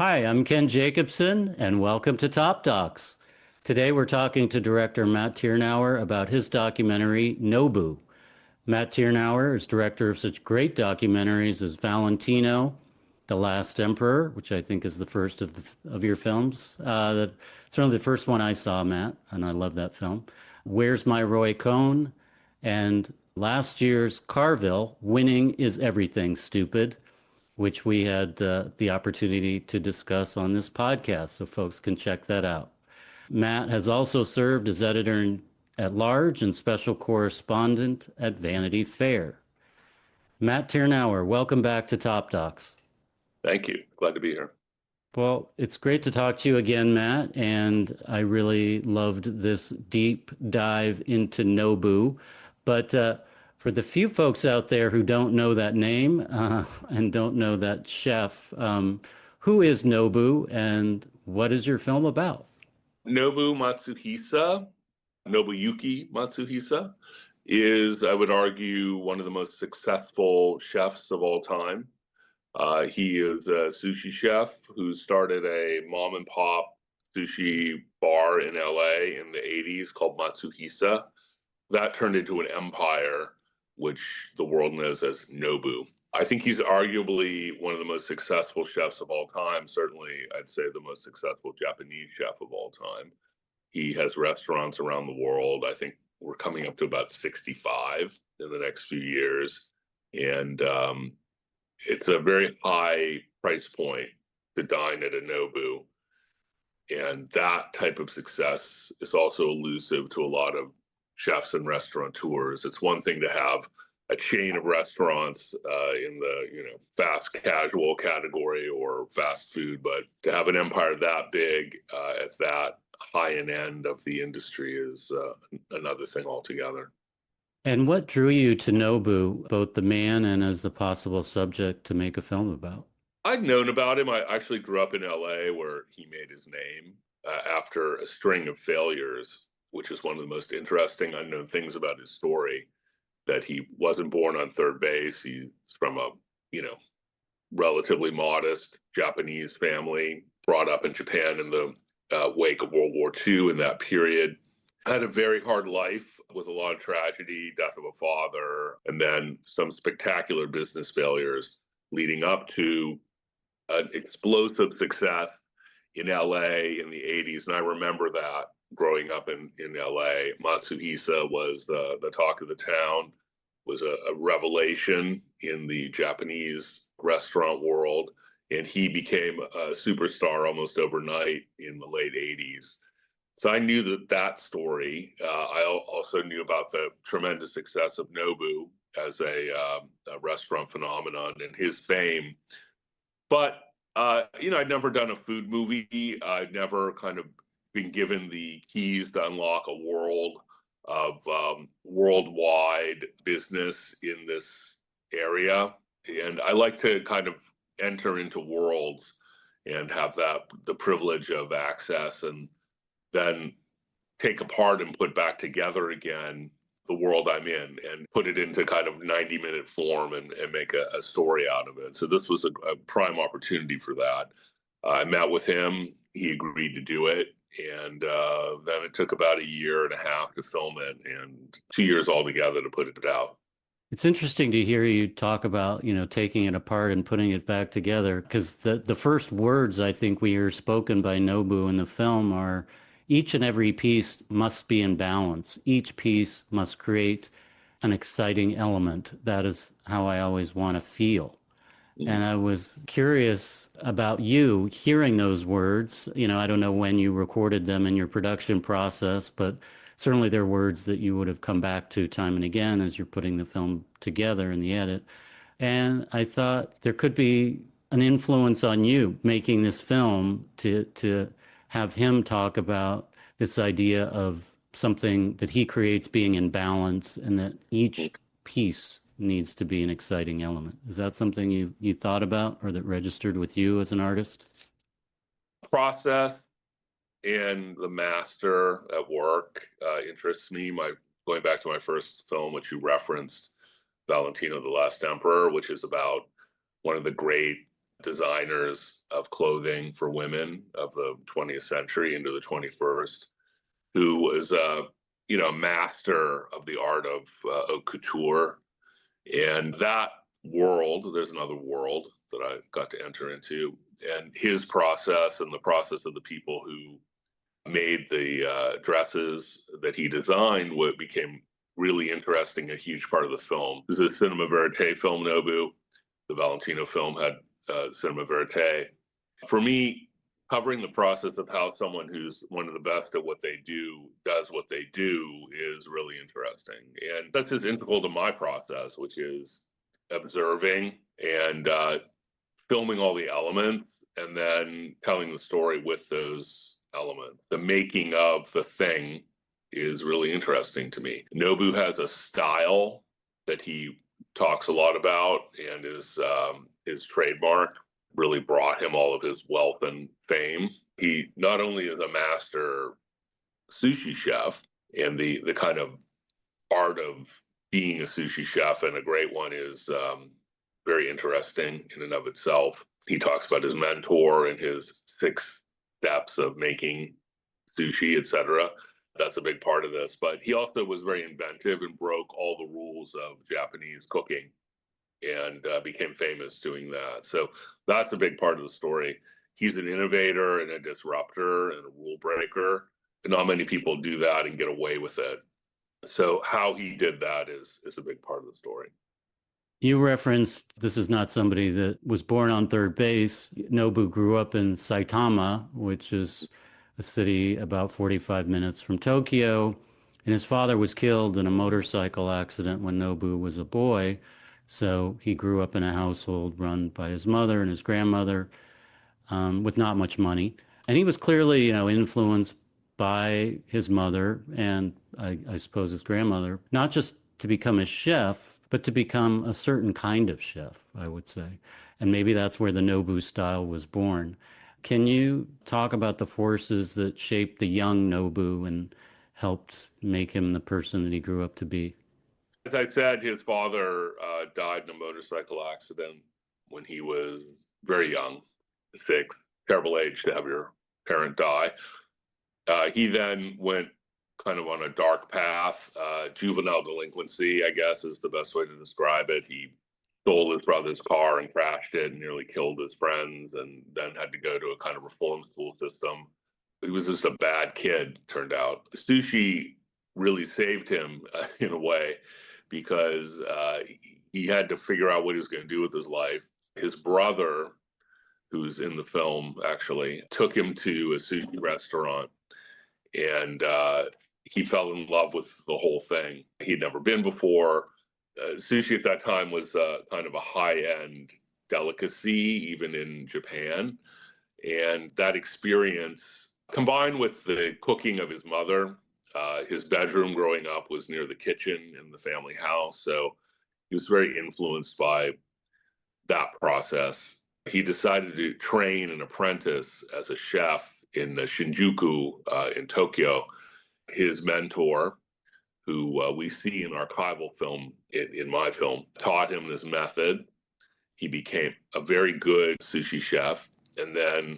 Hi, I'm Ken Jacobson, and welcome to Top Docs. Today we're talking to director Matt Tyrnauer about his documentary, Nobu. Matt Tyrnauer is director of such great documentaries as Valentino, The Last Emperor, which I think is the first of your films. Certainly the first one I saw, Matt, and I love that film. Where's My Roy Cohn? And last year's Carville, Winning is Everything, Stupid, which we had the opportunity to discuss on this podcast, so folks can check that out. Matt has also served as editor at large and special correspondent at Vanity Fair. Matt Tyrnauer, welcome back to Top Docs. Thank you. Glad to be here. Well, it's great to talk to you again, Matt, and I really loved this deep dive into Nobu. But for the few folks out there who don't know that name and don't know that chef, who is Nobu and what is your film about? Nobu Matsuhisa, Nobuyuki Matsuhisa, is, I would argue, one of the most successful chefs of all time. He is a sushi chef who started a mom and pop sushi bar in LA in the 80s called Matsuhisa. That turned into an empire, which the world knows as Nobu. I think he's arguably one of the most successful chefs of all time. Certainly, I'd say the most successful Japanese chef of all time. He has restaurants around the world. I think we're coming up to about 65 in the next few years. And it's a very high price point to dine at a Nobu. And that type of success is also elusive to a lot of chefs and restaurateurs. It's one thing to have a chain of restaurants in the fast casual category or fast food, but to have an empire that big at that high end of the industry is another thing altogether. And what drew you to Nobu, both the man and as the possible subject to make a film about? I'd known about him. I actually grew up in LA where he made his name after a string of failures, which is one of the most interesting unknown things about his story, that he wasn't born on third base. He's from a, relatively modest Japanese family, brought up in Japan in the wake of World War II in that period. Had a very hard life with a lot of tragedy, death of a father, and then some spectacular business failures leading up to an explosive success in LA in the 80s. And I remember that growing up in LA. Matsuhisa was the talk of the town, was a revelation in the Japanese restaurant world. And he became a superstar almost overnight in the late 80s. So I knew that story. I also knew about the tremendous success of Nobu as a restaurant phenomenon and his fame. But, I'd never done a food movie. I'd never kind of been given the keys to unlock a world of worldwide business in this area. And I like to kind of enter into worlds and have the privilege of access and then take apart and put back together again the world I'm in and put it into kind of 90-minute form and make a story out of it. So this was a prime opportunity for that. I met with him. He agreed to do it. And then it took about a year and a half to film it and 2 years altogether to put it out. It's interesting to hear you talk about, taking it apart and putting it back together, because the first words I think we hear spoken by Nobu in the film are, each and every piece must be in balance. Each piece must create an exciting element. That is how I always want to feel. And I was curious about you hearing those words. I don't know when you recorded them in your production process, but certainly they're words that you would have come back to time and again as you're putting the film together in the edit. And I thought there could be an influence on you making this film to have him talk about this idea of something that he creates being in balance and that each piece needs to be an exciting element. Is that something you thought about or that registered with you as an artist? Process and the master at work interests me. Going back to my first film, which you referenced, Valentino, the Last Emperor, which is about one of the great designers of clothing for women of the 20th century into the 21st, who was master of the art of haute couture. And that world, there's another world that I got to enter into, and his process and the process of the people who made the dresses that he designed, what became really interesting, a huge part of the film. This is a cinema verite film, Nobu. The Valentino film had cinema verite. For me, covering the process of how someone who's one of the best at what they do does what they do is really interesting. And that's just integral to my process, which is observing and filming all the elements and then telling the story with those elements. The making of the thing is really interesting to me. Nobu has a style that he talks a lot about, and his trademark really brought him all of his wealth and fame. He not only is a master sushi chef, and the kind of art of being a sushi chef, and a great one, is very interesting in and of itself. He talks about his mentor and his 6 steps of making sushi, etc. That's a big part of this. But he also was very inventive and broke all the rules of Japanese cooking and became famous doing that. So that's a big part of the story. He's an innovator and a disruptor and a rule breaker. And not many people do that and get away with it. So how he did that is a big part of the story. You referenced this is not somebody that was born on third base. Nobu grew up in Saitama, which is a city about 45 minutes from Tokyo. And his father was killed in a motorcycle accident when Nobu was a boy. So he grew up in a household run by his mother and his grandmother, with not much money. And he was clearly, influenced by his mother and I suppose his grandmother, not just to become a chef, but to become a certain kind of chef, I would say. And maybe that's where the Nobu style was born. Can you talk about the forces that shaped the young Nobu and helped make him the person that he grew up to be? As I said, his father died in a motorcycle accident when he was very young, 6, terrible age to have your parent die. He then went kind of on a dark path, juvenile delinquency, I guess is the best way to describe it. He stole his brother's car and crashed it and nearly killed his friends, and then had to go to a kind of reform school system. He was just a bad kid, turned out. Sushi really saved him in a way, because he had to figure out what he was going to do with his life. His brother, who's in the film actually, took him to a sushi restaurant, and he fell in love with the whole thing. He'd never been before. Sushi at that time was kind of a high-end delicacy, even in Japan. And that experience, combined with the cooking of his mother, his bedroom growing up was near the kitchen in the family house. So he was very influenced by that process. He decided to train an apprentice as a chef in Shinjuku in Tokyo. His mentor, who we see in archival film, in my film, taught him this method. He became a very good sushi chef, and then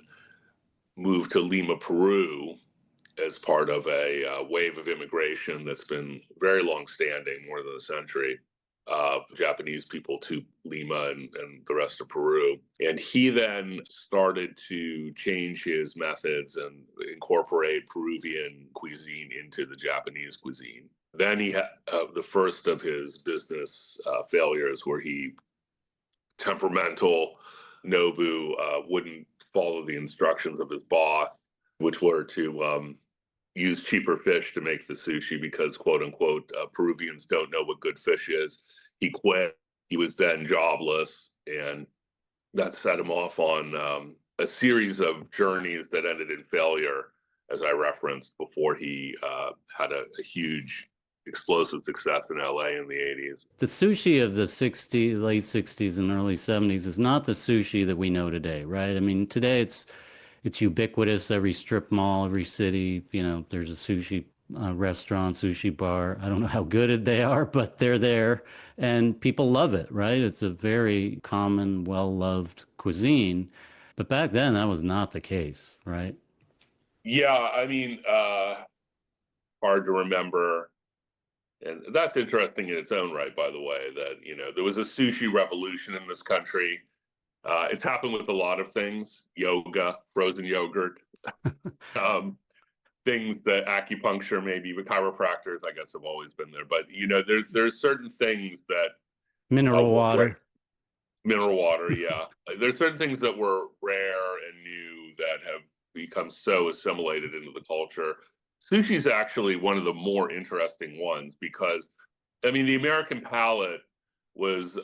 moved to Lima, Peru, as part of a wave of immigration that's been very long-standing, more than a century, of Japanese people to Lima and the rest of Peru. And he then started to change his methods and incorporate Peruvian cuisine into the Japanese cuisine. Then he had the first of his business failures, where he, temperamental Nobu, wouldn't follow the instructions of his boss, which were to use cheaper fish to make the sushi because, quote unquote, Peruvians don't know what good fish is. He quit. He was then jobless, and that set him off on a series of journeys that ended in failure, as I referenced, before he had a huge explosive success in LA in the 80s. The sushi of the late 60s and early 70s is not the sushi that we know today, right? I mean, today it's ubiquitous. Every strip mall, every city, there's a sushi restaurant, sushi bar. I don't know how good they are, but they're there and people love it, right? It's a very common, well-loved cuisine. But back then, that was not the case, right? Yeah, I mean, hard to remember. And that's interesting in its own right, by the way, that, there was a sushi revolution in this country. It's happened with a lot of things, yoga, frozen yogurt, um, things that acupuncture, maybe, but chiropractors, I guess, have always been there. But, there's certain things that, Mineral right, water. mineral water, yeah. There's certain things that were rare and new that have become so assimilated into the culture. Sushi is actually one of the more interesting ones because, I mean, the American palate was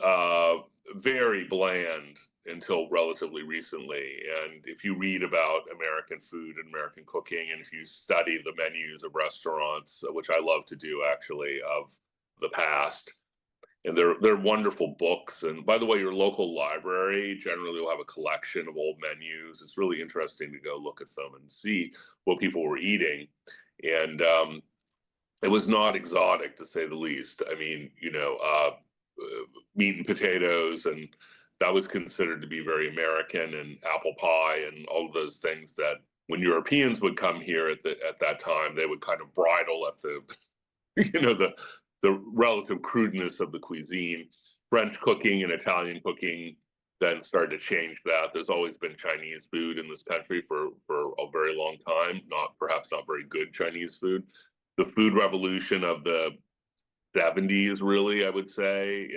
very bland until relatively recently. And if you read about American food and American cooking, and if you study the menus of restaurants, which I love to do actually, of the past, and they're wonderful books. And by the way, your local library generally will have a collection of old menus. It's really interesting to go look at them and see what people were eating. And it was not exotic, to say the least. I mean, meat and potatoes, and that was considered to be very American, and apple pie and all of those things that when Europeans would come here at that time, they would kind of bridle at the the relative crudeness of the cuisine. French cooking and Italian cooking then started to change that. There's always been Chinese food in this country for a very long time, perhaps not very good Chinese food. The food revolution of the 70s, really, I would say,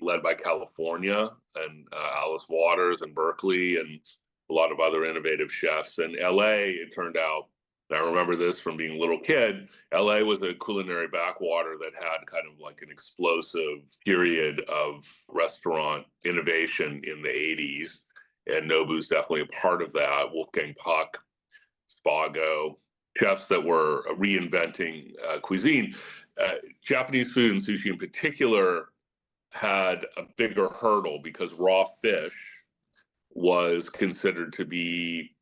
led by California and Alice Waters and Berkeley and a lot of other innovative chefs. In LA, it turned out, and I remember this from being a little kid, LA was a culinary backwater that had kind of like an explosive period of restaurant innovation in the 80s. And Nobu's definitely a part of that. Wolfgang Puck, Spago, chefs that were reinventing cuisine. Japanese food and sushi in particular had a bigger hurdle because raw fish was considered to be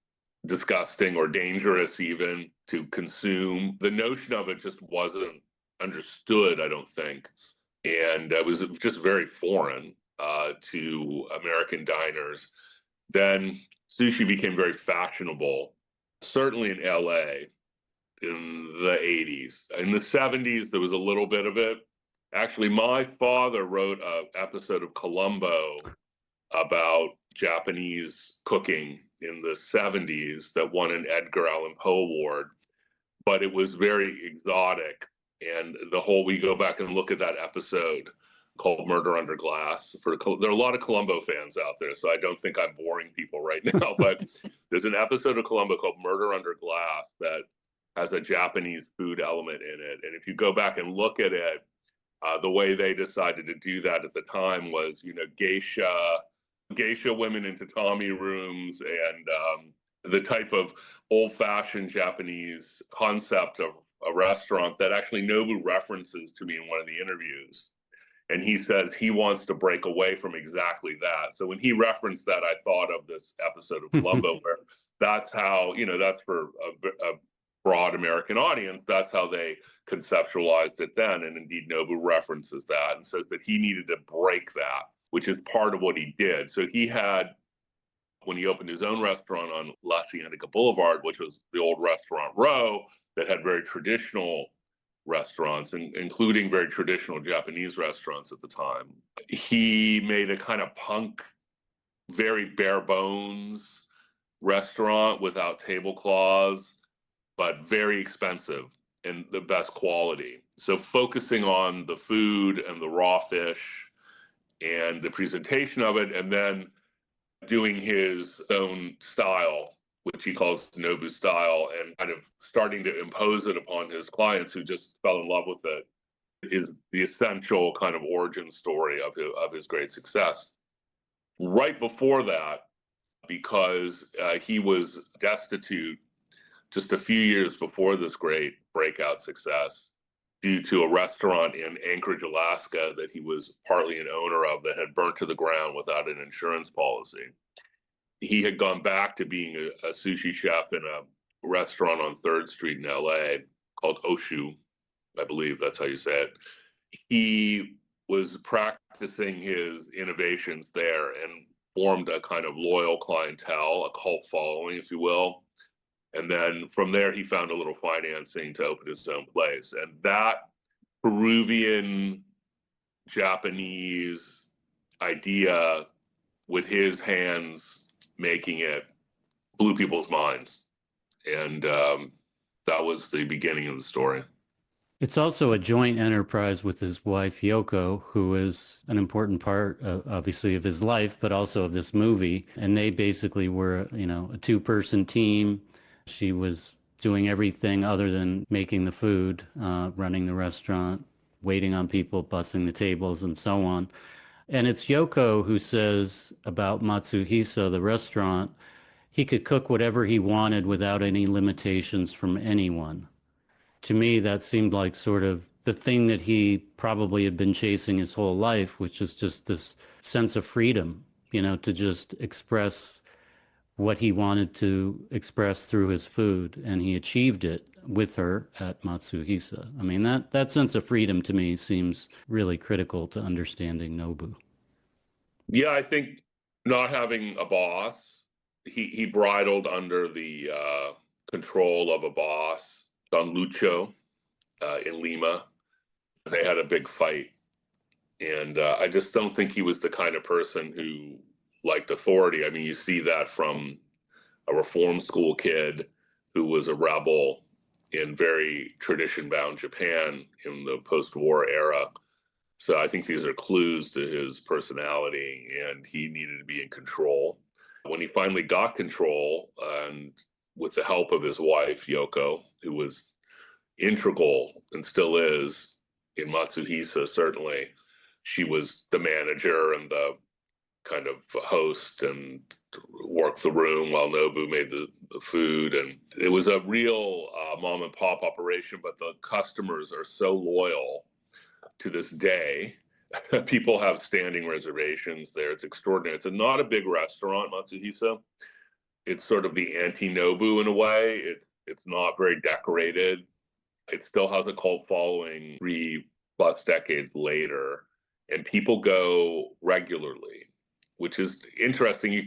disgusting or dangerous even to consume. The notion of it just wasn't understood, I don't think. And it was just very foreign to American diners. Then sushi became very fashionable, certainly in LA in the 80s. In the 70s, there was a little bit of it. Actually, my father wrote an episode of Columbo about Japanese cooking in the 70s that won an Edgar Allan Poe Award, but it was very exotic. And we go back and look at that episode called Murder Under Glass. There are a lot of Columbo fans out there, so I don't think I'm boring people right now, but there's an episode of Columbo called Murder Under Glass that has a Japanese food element in it. And if you go back and look at it, the way they decided to do that at the time was, geisha women in tatami rooms and the type of old-fashioned Japanese concept of a restaurant that actually Nobu references to me in one of the interviews. And he says he wants to break away from exactly that. So when he referenced that, I thought of this episode of Columbo where that's how, that's for a broad American audience, that's how they conceptualized it then. And indeed, Nobu references that and says that he needed to break that, which is part of what he did. So he had, when he opened his own restaurant on La Cienega Boulevard, which was the old restaurant row that had very traditional restaurants, including very traditional Japanese restaurants at the time, he made a kind of punk, very bare bones restaurant without tablecloths, but very expensive and the best quality. So focusing on the food and the raw fish and the presentation of it, and then doing his own style, which he calls Nobu style, and kind of starting to impose it upon his clients who just fell in love with it, is the essential kind of origin story of his great success. Right before that, because he was destitute just a few years before this great breakout success due to a restaurant in Anchorage, Alaska that he was partly an owner of that had burnt to the ground without an insurance policy. He had gone back to being a sushi chef in a restaurant on 3rd Street in LA called Oshu, I believe that's how you say it. He was practicing his innovations there and formed a kind of loyal clientele, a cult following, if you will. And then from there, he found a little financing to open his own place. And that Peruvian Japanese idea, with his hands making it, blew people's minds. And that was the beginning of the story. It's also a joint enterprise with his wife, Yoko, who is an important part, obviously, of his life, but also of this movie. And they basically were, a two-person team. She was doing everything other than making the food, running the restaurant, waiting on people, bussing the tables, and so on. And it's Yoko who says about Matsuhisa, the restaurant, he could cook whatever he wanted without any limitations from anyone. To me, that seemed like sort of the thing that he probably had been chasing his whole life, which is just this sense of freedom, to just express what he wanted to express through his food. And he achieved it with her at Matsuhisa. I mean, that sense of freedom to me seems really critical to understanding Nobu. Yeah, I think not having a boss, he bridled under the control of a boss, Don Lucho, in Lima. They had a big fight. And I just don't think he was the kind of person who liked authority. I mean, you see that from a reform school kid who was a rebel in very tradition bound Japan in the post war era. So I think these are clues to his personality, and he needed to be in control. When he finally got control, and with the help of his wife, Yoko, who was integral and still is in Matsuhisa, certainly, she was the manager and the kind of host and worked the room while Nobu made the food. And it was a real mom and pop operation, but the customers are so loyal to this day. People have standing reservations there. It's extraordinary. It's not a big restaurant, Matsuhisa. It's sort of the anti-Nobu in a way. It's not very decorated. It still has a cult following 3+ decades later, and people go regularly, which is interesting.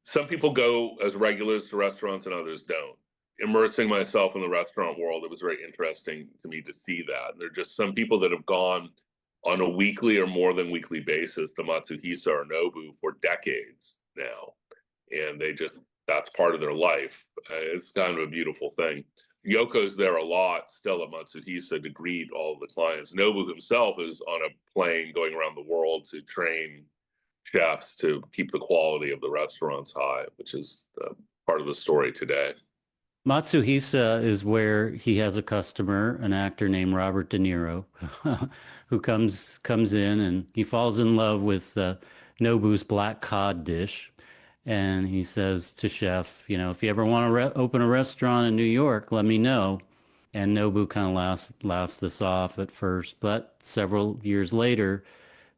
Some people go as regulars to restaurants and others don't. Immersing myself in the restaurant world, it was very interesting to me to see that. There are just some people that have gone on a weekly or more than weekly basis to Matsuhisa or Nobu for decades now. And that's part of their life. It's kind of a beautiful thing. Yoko's there a lot still at Matsuhisa to greet all of the clients. Nobu himself is on a plane going around the world to train chefs to keep the quality of the restaurants high, which is part of the story today. Matsuhisa is where he has a customer, an actor named Robert De Niro, who comes in and he falls in love with Nobu's black cod dish. And he says to chef, if you ever want to open a restaurant in New York, let me know. And Nobu kind of laughs this off at first, but several years later,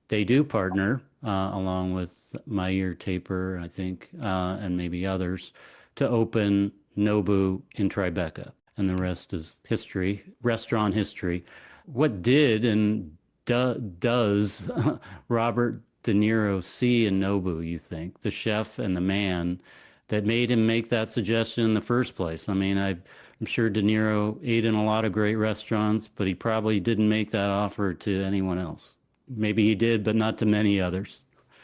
they do partner along with my ear taper, I think, and maybe others, to open Nobu in Tribeca. And the rest is history, restaurant history. What did and does Robert De Niro see in Nobu, you think, the chef and the man that made him make that suggestion in the first place? I mean, I'm sure De Niro ate in a lot of great restaurants, but he probably didn't make that offer to anyone else. Maybe he did, but not to many others.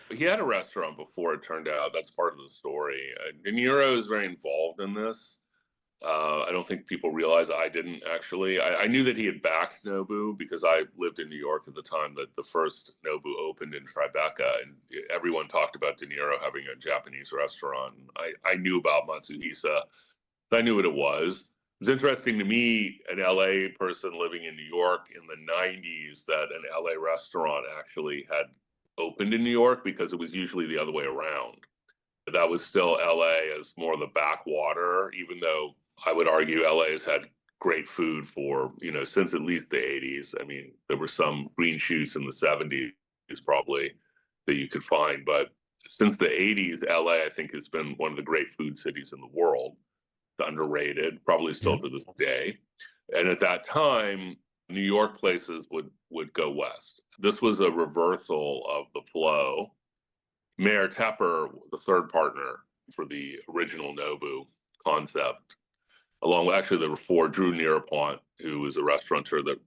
He had a restaurant before, it turned out. That's part of the story. De Niro is very involved in this. I don't think people realize. I didn't actually. I knew that he had backed Nobu because I lived in New York at the time that the first Nobu opened in Tribeca, and everyone talked about De Niro having a Japanese restaurant. I knew about Matsuhisa. I knew what it was. It's interesting to me, an LA person living in New York in the 90s, that an LA restaurant actually had opened in New York, because it was usually the other way around. That was still LA as more of the backwater, even though I would argue LA has had great food for, since at least the 80s. I mean, there were some green shoots in the 70s probably that you could find. But since the 80s, LA, I think, has been one of the great food cities in the world. underrated, probably still Yeah. to this day. And at that time, New York places would go west. This was a reversal of the flow. Mayor Tepper, the third partner for the original Nobu concept, along with actually there were four. Drew Nearpont, who was a restaurateur that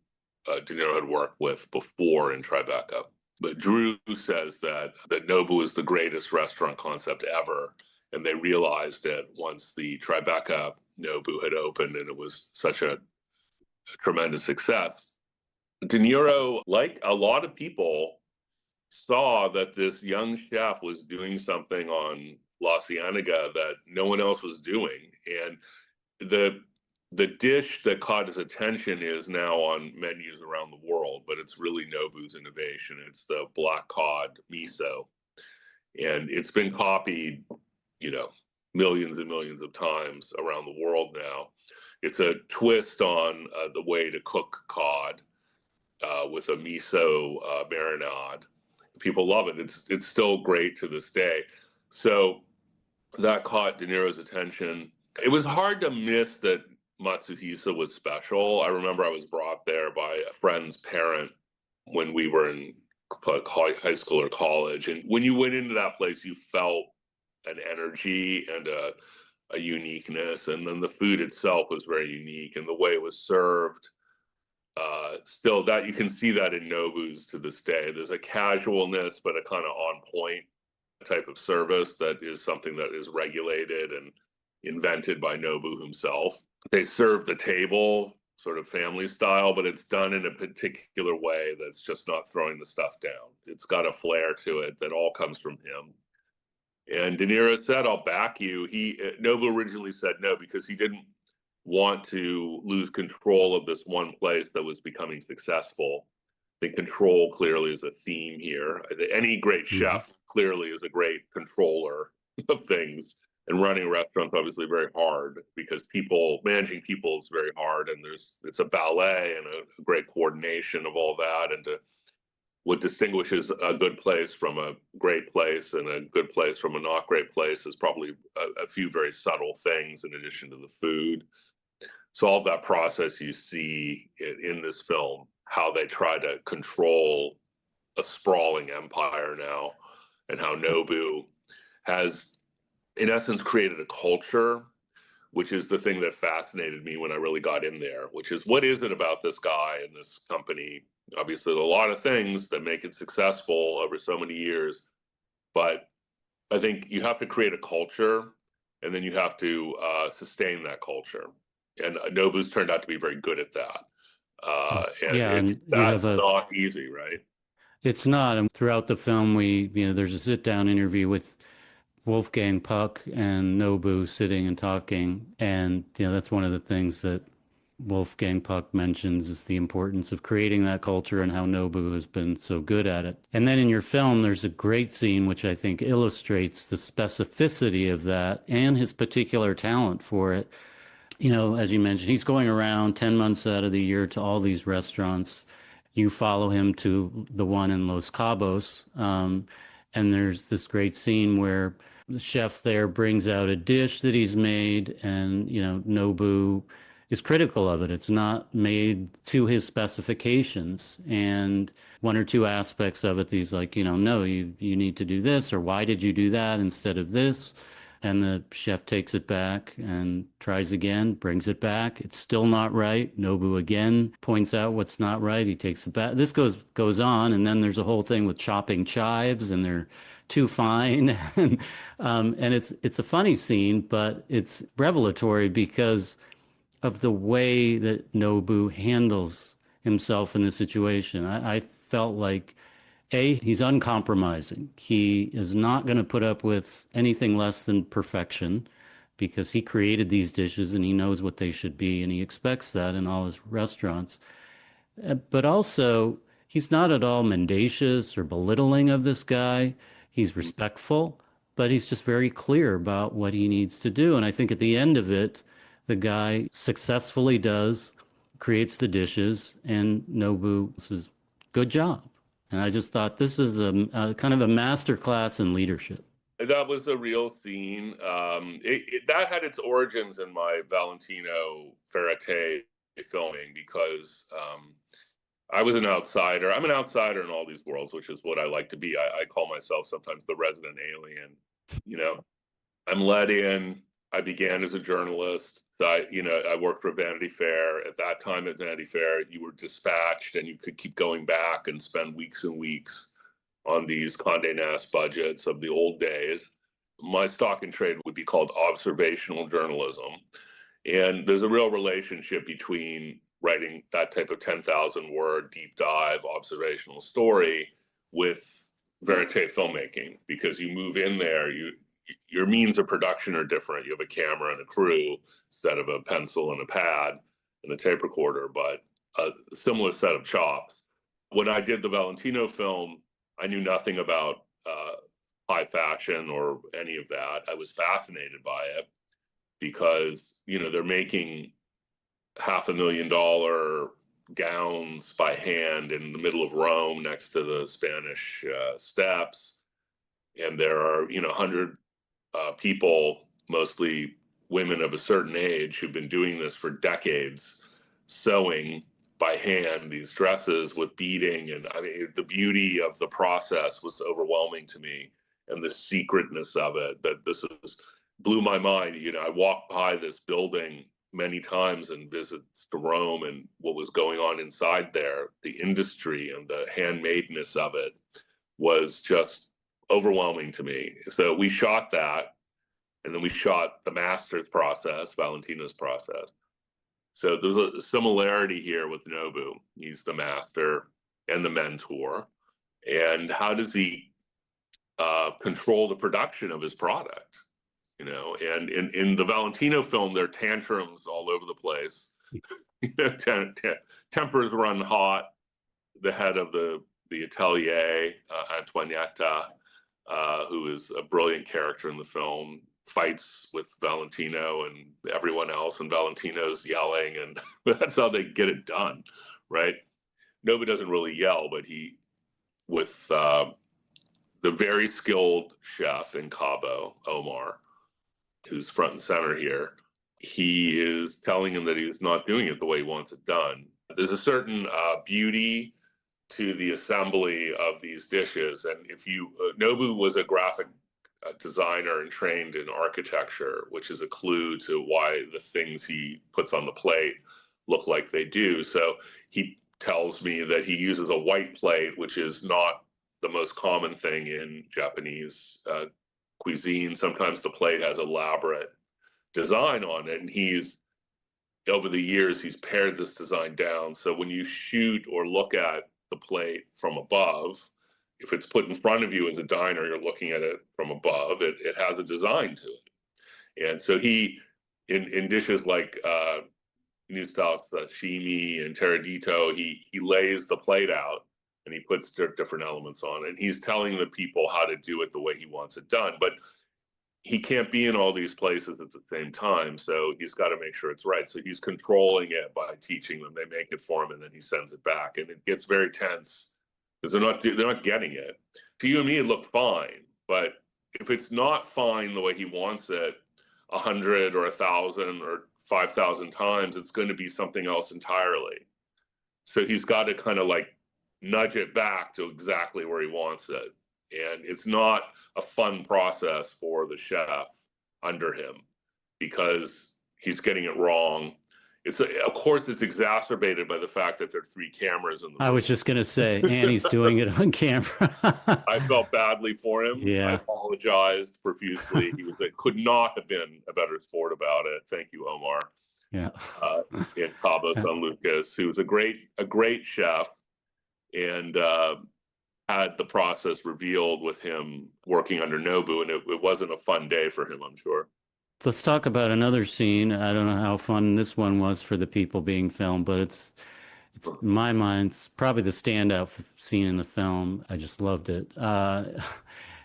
De Niro had worked with before in Tribeca. But Drew says that Nobu is the greatest restaurant concept ever, and they realized it once the Tribeca Nobu had opened, and it was such a tremendous success. De Niro, like a lot of people, saw that this young chef was doing something on La Cienega that no one else was doing, and the dish that caught his attention is now on menus around the world, but it's really Nobu's innovation. It's the black cod miso, and it's been copied, you know, millions and millions of times around the world now. It's a twist on the way to cook cod with a miso marinade. People love it. It's still great to this day. So that caught De Niro's attention. It was hard to miss that Matsuhisa was special. I remember I was brought there by a friend's parent when we were in high school or college. And when you went into that place, you felt an energy and a uniqueness. And then the food itself was very unique, and the way it was served. Still, that you can see that in Nobu's to this day. There's a casualness, but a kind of on point type of service that is something that is regulated and invented by Nobu himself. They serve the table sort of family style, but it's done in a particular way that's just not throwing the stuff down. It's got a flair to it that all comes from him. And De Niro said, "I'll back you." Nobu originally said no because he didn't want to lose control of this one place that was becoming successful. I think control clearly is a theme here. Any great Mm-hmm. chef clearly is a great controller of things. And running restaurants obviously very hard because managing people is very hard, and it's a ballet and a great coordination of all that. And what distinguishes a good place from a great place and a good place from a not great place is probably a few very subtle things in addition to the food. So all of that process you see in this film, how they try to control a sprawling empire now, and how Nobu has, in essence, created a culture, which is the thing that fascinated me when I really got in there, which is what is it about this guy and this company? Obviously, there are a lot of things that make it successful over so many years, but I think you have to create a culture, and then you have to sustain that culture. And Nobu's turned out to be very good at that. And Yeah, and you have that's a not easy, right? it's not. And throughout the film, there's a sit down interview with Wolfgang Puck and Nobu sitting and talking. And, that's one of the things that Wolfgang Puck mentions is the importance of creating that culture and how Nobu has been so good at it. And then in your film, there's a great scene which I think illustrates the specificity of that and his particular talent for it. As you mentioned, he's going around 10 months out of the year to all these restaurants. You follow him to the one in Los Cabos. And there's this great scene where the chef there brings out a dish that he's made, and, Nobu is critical of it. It's not made to his specifications. And one or two aspects of it, he's like, no, you need to do this, or why did you do that instead of this? And the chef takes it back and tries again, brings it back. It's still not right. Nobu again points out what's not right. He takes it back. This goes on, and then there's a whole thing with chopping chives, and they're too fine. And it's a funny scene, but it's revelatory because of the way that Nobu handles himself in this situation. I felt like he's uncompromising. He is not going to put up with anything less than perfection because he created these dishes and he knows what they should be, and he expects that in all his restaurants. But also, he's not at all mendacious or belittling of this guy. He's respectful, but he's just very clear about what he needs to do. And I think at the end of it, the guy successfully creates the dishes, and Nobu says, "Good job." And I just thought this is a kind of a master class in leadership. That was a real scene. That had its origins in my Valentino Ferrate filming because I was an outsider. I'm an outsider in all these worlds, which is what I like to be. I call myself sometimes the resident alien. You know, I'm let in. I began as a journalist. I worked for Vanity Fair. At that time at Vanity Fair, you were dispatched and you could keep going back and spend weeks and weeks on these Condé Nast budgets of the old days. My stock and trade would be called observational journalism. And there's a real relationship between writing that type of 10,000 word deep dive observational story with verite filmmaking, because you move in there, your means of production are different. You have a camera and a crew instead of a pencil and a pad and a tape recorder, but a similar set of chops. When I did the Valentino film, I knew nothing about high fashion or any of that. I was fascinated by it because, they're making $500,000 gowns by hand in the middle of Rome next to the Spanish steps. And there are, 100 people, mostly women of a certain age, who've been doing this for decades, sewing by hand these dresses with beading. And I mean, the beauty of the process was overwhelming to me, and the secretness of it, that this blew my mind. I walked by this building many times and visits to Rome, and what was going on inside there, the industry and the handmadeness of it was just overwhelming to me. So we shot that, and then we shot the master's process, Valentino's process. So there's a similarity here with Nobu. He's the master and the mentor. And how does he control the production of his product? And in the Valentino film, there are tantrums all over the place. Tempers run hot. The head of the atelier, Antonietta, who is a brilliant character in the film, fights with Valentino and everyone else, and Valentino's yelling, and that's how they get it done, right? Nobody doesn't really yell, but with the very skilled chef in Cabo, Omar, who's front and center here, he is telling him that he's not doing it the way he wants it done. There's a certain beauty to the assembly of these dishes. And Nobu was a graphic designer and trained in architecture, which is a clue to why the things he puts on the plate look like they do. So he tells me that he uses a white plate, which is not the most common thing in Japanese cuisine. Sometimes the plate has elaborate design on it, and over the years, he's pared this design down. So when you shoot or look at the plate from above, if it's put in front of you as a diner, you're looking at it from above, it has a design to it. And so in dishes like new style sashimi and teradito, he lays the plate out and he puts different elements on it. And he's telling the people how to do it the way he wants it done. But he can't be in all these places at the same time, so he's got to make sure it's right. So he's controlling it by teaching them. They make it for him, and then he sends it back, and it gets very tense because they're not getting it. To you and me, it looked fine, but if it's not fine the way he wants it, 100 or 1,000 or 5,000 times, it's going to be something else entirely. So he's got to kind of like nudge it back to exactly where he wants it. And it's not a fun process for the chef under him because he's getting it wrong. Of course, it's exacerbated by the fact that there are 3 cameras in the room. I was just going to say, and he's doing it on camera. I felt badly for him. Yeah. I apologized profusely. Could not have been a better sport about it. Thank you, Omar. Yeah. In Cabo San Lucas, who was a great chef, and had the process revealed with him working under Nobu, and it wasn't a fun day for him, I'm sure. Let's talk about another scene. I don't know how fun this one was for the people being filmed, but it's in my mind, it's probably the standout scene in the film. I just loved it.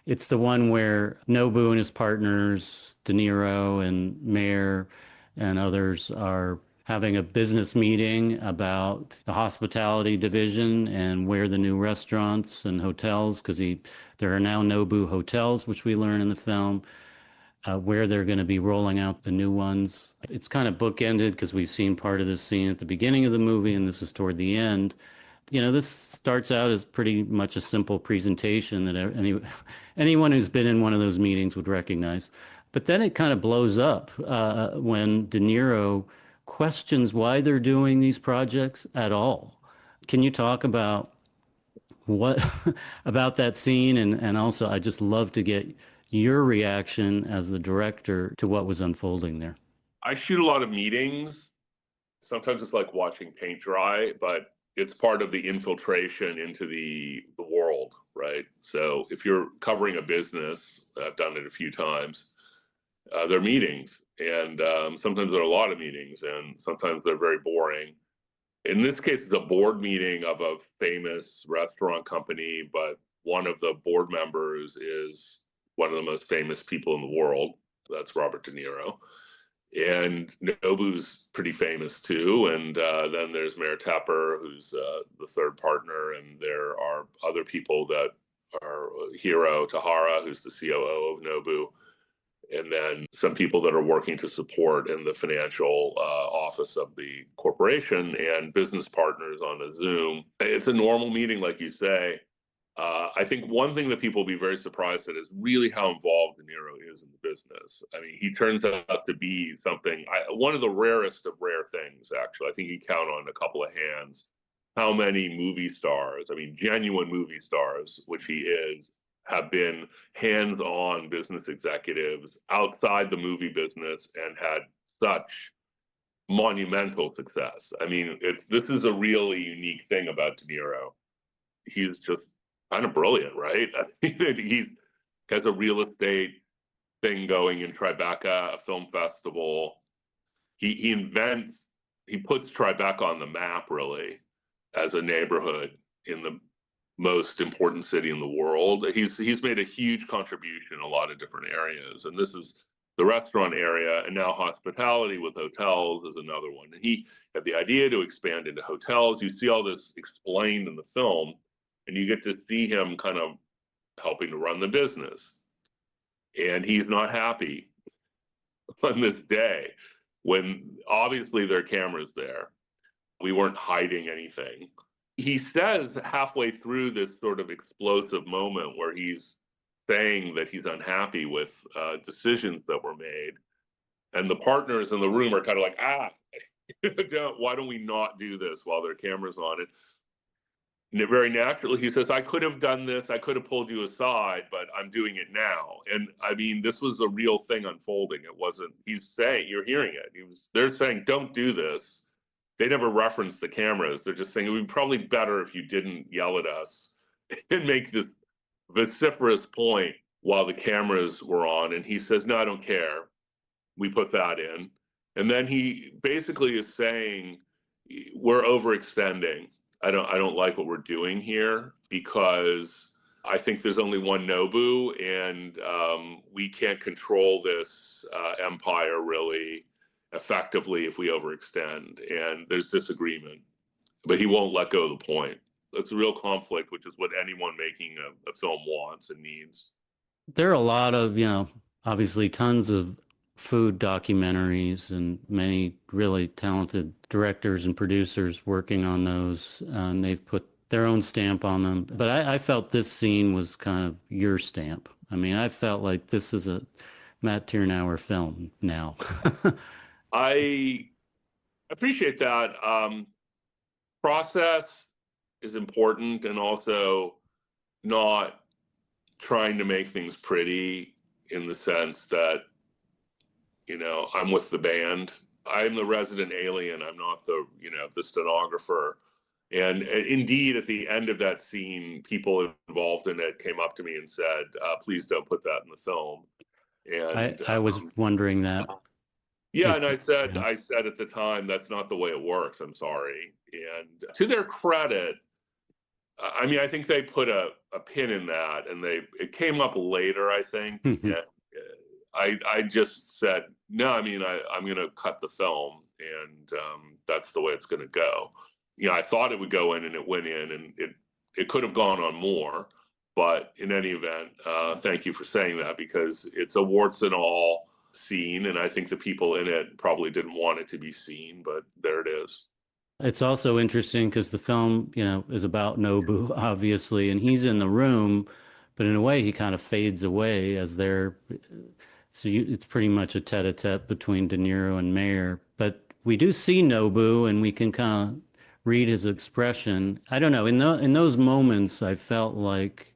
It's the one where Nobu and his partners, De Niro and Mayer and others, are having a business meeting about the hospitality division and where the new restaurants and hotels, because there are now Nobu hotels, which we learn in the film, where they're going to be rolling out the new ones. It's kind of bookended because we've seen part of this scene at the beginning of the movie, and this is toward the end. This starts out as pretty much a simple presentation that anyone who's been in one of those meetings would recognize. But then it kind of blows up when De Niro questions why they're doing these projects at all. Can you talk about what about that scene? And also, I just love to get your reaction as the director to what was unfolding there. I shoot a lot of meetings. Sometimes it's like watching paint dry, but it's part of the infiltration into the world, right? So if you're covering a business, I've done it a few times. There are meetings, and sometimes there are a lot of meetings, and sometimes they're very boring. In this case, it's a board meeting of a famous restaurant company, but one of the board members is one of the most famous people in the world. That's Robert De Niro. And Nobu's pretty famous too. And then there's Mayor Tepper, who's the third partner. And there are other people that are Hiro Tahara, who's the COO of Nobu. And then some people that are working to support in the financial office of the corporation and business partners on a Zoom. It's a normal meeting, like you say. I think one thing that people will be very surprised at is really how involved De Niro is in the business. I mean, he turns out to be one of the rarest of rare things, actually. I think you count on a couple of hands how many movie stars, I mean, genuine movie stars, which he is, have been hands-on business executives outside the movie business and had such monumental success. I mean, this is a really unique thing about De Niro. He's just kind of brilliant, right? I mean, he has a real estate thing going in Tribeca, a film festival. He puts Tribeca on the map, really, as a neighborhood in the most important city in the world. He's made a huge contribution in a lot of different areas, and this is the restaurant area, and now hospitality with hotels is another one. And he had the idea to expand into hotels. You see all this explained in the film, and you get to see him kind of helping to run the business. And he's not happy on this day when obviously there are cameras there. We weren't hiding anything. He says halfway through this sort of explosive moment where he's saying that he's unhappy with decisions that were made. And the partners in the room are kind of like, why don't we not do this while there are cameras on it? And very naturally, he says, I could have done this. I could have pulled you aside, but I'm doing it now. And I mean, this was the real thing unfolding. It wasn't, he's saying, you're hearing it. They're saying, don't do this. They never reference the cameras. They're just saying it would be probably better if you didn't yell at us and make this vociferous point while the cameras were on. And he says, no, I don't care. We put that in. And then he basically is saying, we're overextending. I don't like what we're doing here because I think there's only one Nobu, and we can't control this empire really effectively if we overextend. And there's disagreement, but he won't let go of the point. It's a real conflict, which is what anyone making a film wants and needs. There are a lot of, obviously tons of food documentaries and many really talented directors and producers working on those. And they've put their own stamp on them. But I felt this scene was kind of your stamp. I mean, I felt like this is a Matt Tyrnauer film now. I appreciate that. Process is important, and also not trying to make things pretty in the sense that, I'm with the band. I'm the resident alien. I'm not the stenographer. And indeed, at the end of that scene, people involved in it came up to me and said, please don't put that in the film. And I was wondering that. yeah, and I said, Yeah. at the time, that's not the way it works. I'm sorry. And to their credit, I mean, I think they put a pin in that, and it came up later, I think. And I just said, no, I mean, I'm going to cut the film, and that's the way it's going to go. You know, I thought it would go in, and it went in, and it could have gone on more. But in any event, thank you for saying that, because it's a warts and all scene, and I think the people in it probably didn't want it to be seen, but there it is. It's also interesting because the film, is about Nobu, obviously, and he's in the room, but in a way, he kind of fades away as they're. It's pretty much a tete-a-tete between De Niro and Mayer. But we do see Nobu, and we can kind of read his expression. I don't know. In those moments, I felt like,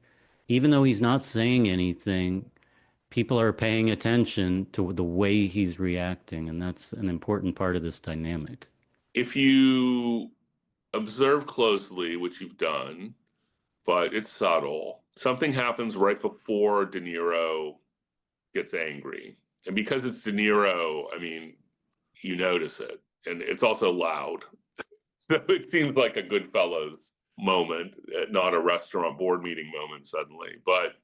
even though he's not saying anything, people are paying attention to the way he's reacting, and that's an important part of this dynamic. If you observe closely, which you've done, but it's subtle, something happens right before De Niro gets angry. And because it's De Niro, I mean, you notice it. And it's also loud. So it seems like a Goodfellas moment, not a restaurant board meeting moment suddenly. But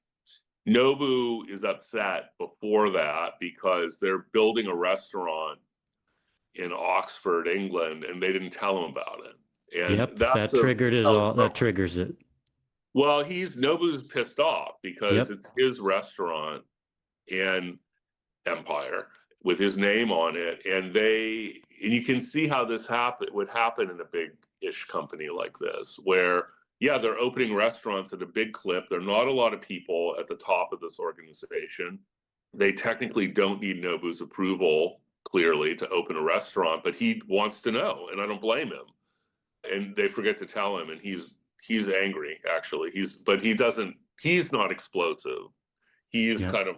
Nobu is upset before that because they're building a restaurant in Oxford, England, and they didn't tell him about it. And Yep, that's that a triggered is telling all that moment. triggers it. Well, Nobu's pissed off because Yep. it's his restaurant and empire with his name on it, and you can see how this would happen in a big-ish company like this, where yeah, they're opening restaurants at a big clip. There are not a lot of people at the top of this organization. They technically don't need Nobu's approval, clearly, to open a restaurant, but he wants to know, and I don't blame him. And they forget to tell him, and he's angry, actually. He doesn't, he's not explosive. He's Yep. kind of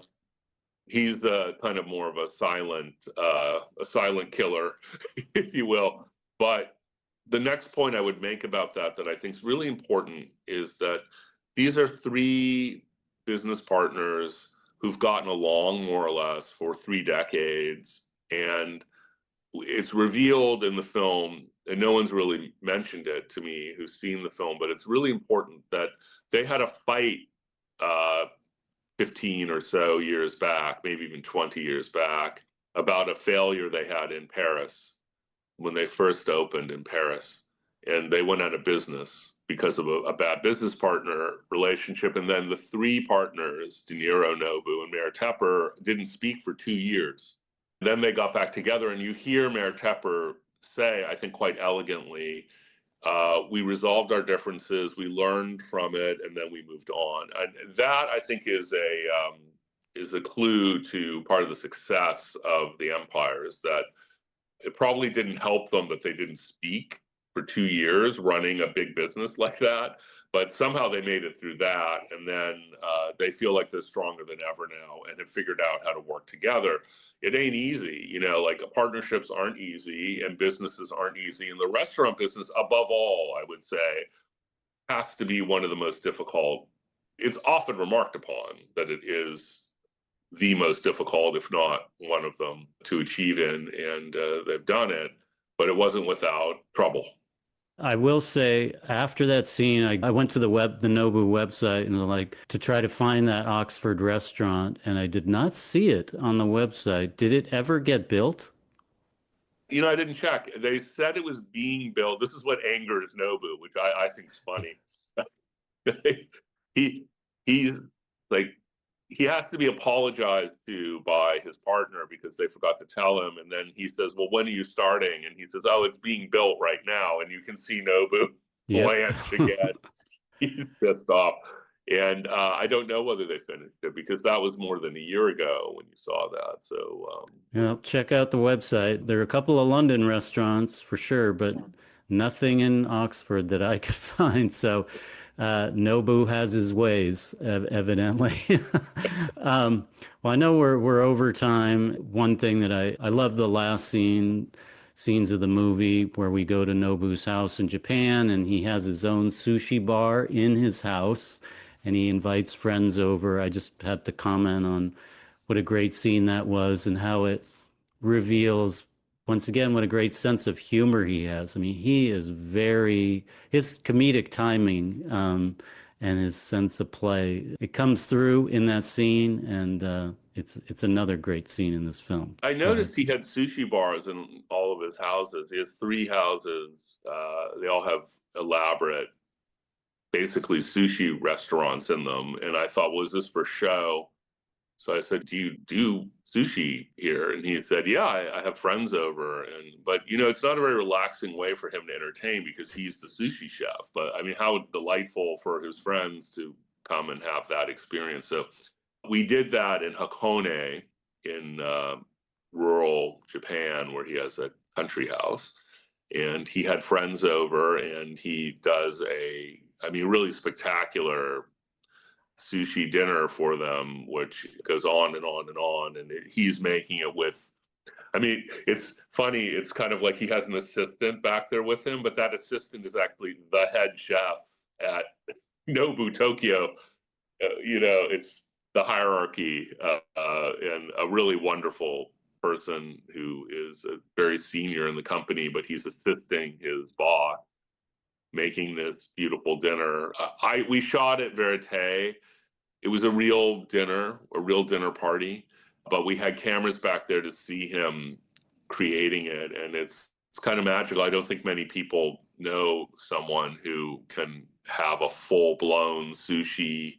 he's kind of more of a silent killer, if you will. But the next point I would make about that I think is really important is that these are three business partners who've gotten along more or less for 3 decades, and it's revealed in the film, and no one's really mentioned it to me who's seen the film, but it's really important that they had a fight uh, 15 or so years back, maybe even 20 years back, about a failure they had in Paris when they first opened in Paris. And they went out of business because of a bad business partner relationship. And then the three partners, De Niro, Nobu, and Mayor Tepper, didn't speak for 2 years. Then they got back together, and you hear Mayor Tepper say, I think quite elegantly, we resolved our differences, we learned from it, and then we moved on. And that, I think, is a clue to part of the success of the empire, is that it probably didn't help them that they didn't speak for 2 years running a big business like that. But somehow they made it through that, and then they feel like they're stronger than ever now and have figured out how to work together. It ain't easy, like partnerships aren't easy and businesses aren't easy. And the restaurant business, above all, I would say, has to be one of the most difficult. It's often remarked upon that it is the most difficult, if not one of them, to achieve in, and they've done it, but it wasn't without trouble. I will say after that scene, I went to the Nobu website and like to try to find that Oxford restaurant, and I did not see it on the website. Did it ever get built? I didn't check. They said it was being built. This is what angers Nobu, which I think is funny. he he's like he has to be apologized to by his partner because they forgot to tell him, and then he says, "Well, when are you starting?" And he says, "Oh, it's being built right now." And you can see Nobu Yep. blanch again. He's pissed off, and I don't know whether they finished it because that was more than a year ago when you saw that. So Check out the website. There are a couple of London restaurants for sure, but nothing in Oxford that I could find. So Nobu has his ways, evidently. Well, I know we're over time. One thing that I love the last scenes of the movie where we go to Nobu's house in Japan, and he has his own sushi bar in his house, and he invites friends over. I just had to comment on what a great scene that was and how it reveals once again what a great sense of humor he has. I mean, his comedic timing and his sense of play, it comes through in that scene, and it's another great scene in this film. I Go ahead. noticed he had sushi bars in all of his houses. He has 3 houses. They all have elaborate, basically sushi restaurants in them. And I thought, was this for show? So I said, "Do you do sushi here?" And he said, "Yeah, I have friends over." And but it's not a very relaxing way for him to entertain because he's the sushi chef. But I mean, how delightful for his friends to come and have that experience. So we did that in Hakone in rural Japan, where he has a country house. And he had friends over, and he does I mean, really spectacular sushi dinner for them, which goes on and on and on. And he's making it with, I mean, it's funny. It's kind of like he has an assistant back there with him, but that assistant is actually the head chef at Nobu Tokyo. It's the hierarchy, and a really wonderful person who is very senior in the company, but he's assisting his boss making this beautiful dinner. We shot at Verite. It was a real dinner party, but we had cameras back there to see him creating it, and it's kind of magical. I don't think many people know someone who can have a full-blown sushi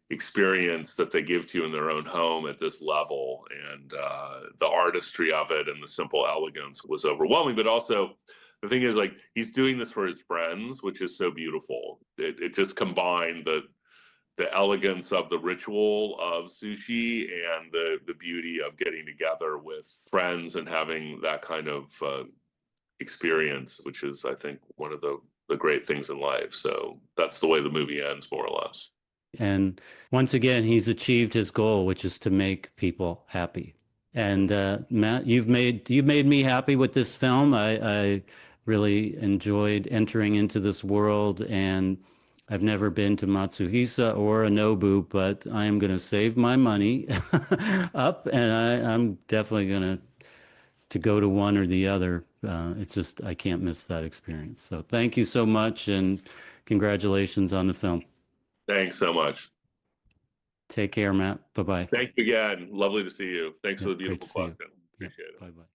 experience that they give to you in their own home at this level. And the artistry of it and the simple elegance was overwhelming. But also, the thing is, like, he's doing this for his friends, which is so beautiful. It just combined the elegance of the ritual of sushi and the beauty of getting together with friends and having that kind of experience, which is, I think, one of the great things in life. So that's the way the movie ends, more or less. And once again, he's achieved his goal, which is to make people happy. And Matt, you've made me happy with this film. I really enjoyed entering into this world, and I've never been to Matsuhisa or a Nobu, but I am going to save my money up, and I'm definitely going to go to one or the other. It's just I can't miss that experience. So thank you so much, and congratulations on the film. Thanks so much. Take care, Matt. Bye bye. Thank you again. Lovely to see you. Thanks for Yep, the great beautiful to see you. question. Yep, Appreciate it. bye bye.